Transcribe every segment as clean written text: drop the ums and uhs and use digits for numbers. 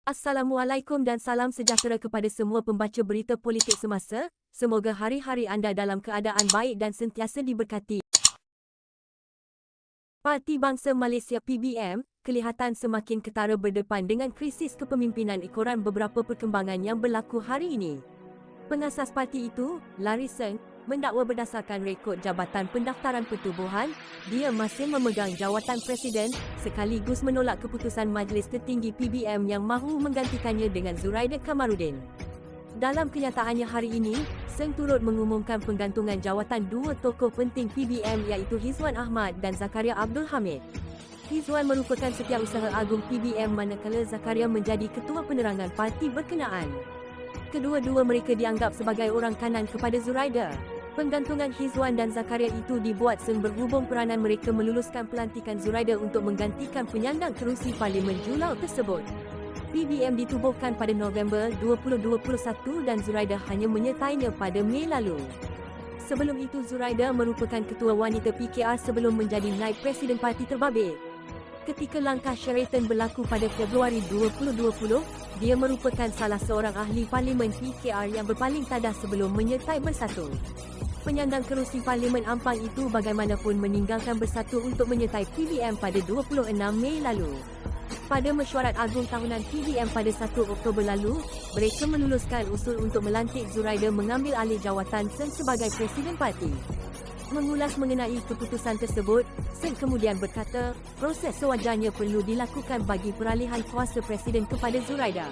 Assalamualaikum dan salam sejahtera kepada semua pembaca berita politik semasa. Semoga hari-hari anda dalam keadaan baik dan sentiasa diberkati. Parti Bangsa Malaysia PBM kelihatan semakin ketara berdepan dengan krisis kepemimpinan ekoran beberapa perkembangan yang berlaku hari ini. Pengasas parti itu, Larry Seng, mendakwa berdasarkan rekod Jabatan Pendaftaran Pertubuhan, dia masih memegang jawatan Presiden sekaligus menolak keputusan Majlis Tertinggi PBM yang mahu menggantikannya dengan Zuraida Kamaruddin. Dalam kenyataannya hari ini, Seng turut mengumumkan penggantungan jawatan dua tokoh penting PBM iaitu Hizwan Ahmad dan Zakaria Abdul Hamid. Hizwan merupakan Setiausaha Agung PBM manakala Zakaria menjadi Ketua Penerangan parti berkenaan. Kedua-dua mereka dianggap sebagai orang kanan kepada Zuraida. Penggantungan Hizwan dan Zakaria itu dibuat Seng berhubung peranan mereka meluluskan pelantikan Zuraida untuk menggantikan penyandang kerusi Parlimen Julau tersebut. PBM ditubuhkan pada November 2021 dan Zuraida hanya menyertainya pada Mei lalu. Sebelum itu Zuraida merupakan Ketua Wanita PKR sebelum menjadi Naib Presiden Parti Terbabit. Ketika langkah Sheraton berlaku pada Februari 2020, dia merupakan salah seorang ahli Parlimen PKR yang berpaling tadah sebelum menyertai Bersatu. Penyandang kerusi Parlimen Ampang itu bagaimanapun meninggalkan Bersatu untuk menyertai PBM pada 26 Mei lalu. Pada mesyuarat agung tahunan PBM pada 1 Oktober lalu, mereka meluluskan usul untuk melantik Zuraida mengambil alih jawatan Seng sebagai Presiden Parti. Mengulas mengenai keputusan tersebut, Seng kemudian berkata, proses sewajarnya perlu dilakukan bagi peralihan kuasa Presiden kepada Zuraida.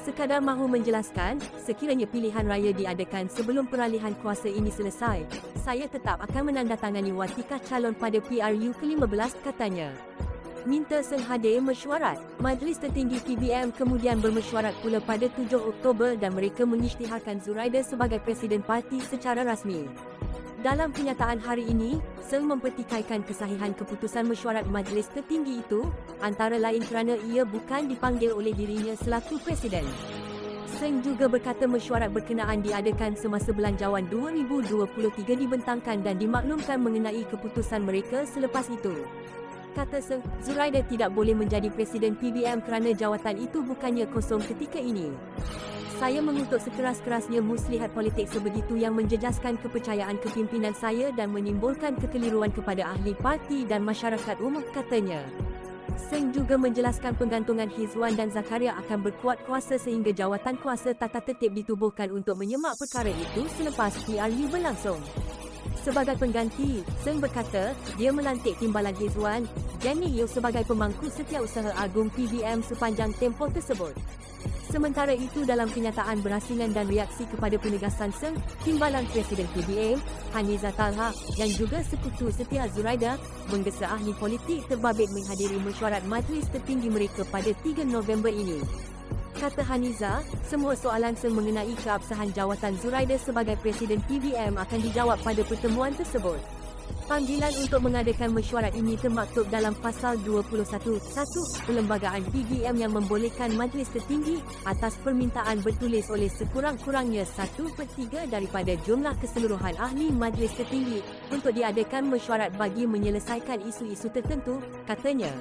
Sekadar mahu menjelaskan, sekiranya pilihan raya diadakan sebelum peralihan kuasa ini selesai, saya tetap akan menandatangani watikah calon pada PRU ke-15, katanya. Minta Seng hadir mesyuarat. Majlis Tertinggi PBM kemudian bermesyuarat pula pada 7 Oktober dan mereka mengisytiharkan Zuraida sebagai Presiden Parti secara rasmi. Dalam kenyataan hari ini, Seng mempertikaikan kesahihan keputusan mesyuarat Majlis Tertinggi itu, antara lain kerana ia bukan dipanggil oleh dirinya selaku Presiden. Seng juga berkata mesyuarat berkenaan diadakan semasa Belanjawan 2023 dibentangkan dan dimaklumkan mengenai keputusan mereka selepas itu. Kata Seng, Zuraida tidak boleh menjadi Presiden PBM kerana jawatan itu bukannya kosong ketika ini. Saya mengutuk sekeras-kerasnya muslihat politik sebegitu yang menjejaskan kepercayaan kepimpinan saya dan menimbulkan kekeliruan kepada ahli parti dan masyarakat umum, katanya. Seng juga menjelaskan penggantungan Hizwan dan Zakaria akan berkuat kuasa sehingga jawatan kuasa tata tertib ditubuhkan untuk menyemak perkara itu selepas PRU berlangsung. Sebagai pengganti, Seng berkata, dia melantik Timbalan Hizwan, Jenny Yeoh sebagai pemangku Setiausaha Agung PBM sepanjang tempoh tersebut. Sementara itu dalam kenyataan berasingan dan reaksi kepada penegasan Seng, Timbalan Presiden PBM, Haniza Talha yang juga sekutu setia Zuraida, menggesa ahli politik terbabit menghadiri mesyuarat Majlis Tertinggi mereka pada 3 November ini. Kata Haniza, semua soalan Seng mengenai keabsahan jawatan Zuraida sebagai Presiden PBM akan dijawab pada pertemuan tersebut. Panggilan untuk mengadakan mesyuarat ini termaktub dalam Pasal 21(1) Perlembagaan PBM yang membolehkan Majlis Tertinggi atas permintaan bertulis oleh sekurang-kurangnya 1/3 daripada jumlah keseluruhan ahli Majlis Tertinggi untuk diadakan mesyuarat bagi menyelesaikan isu-isu tertentu, katanya.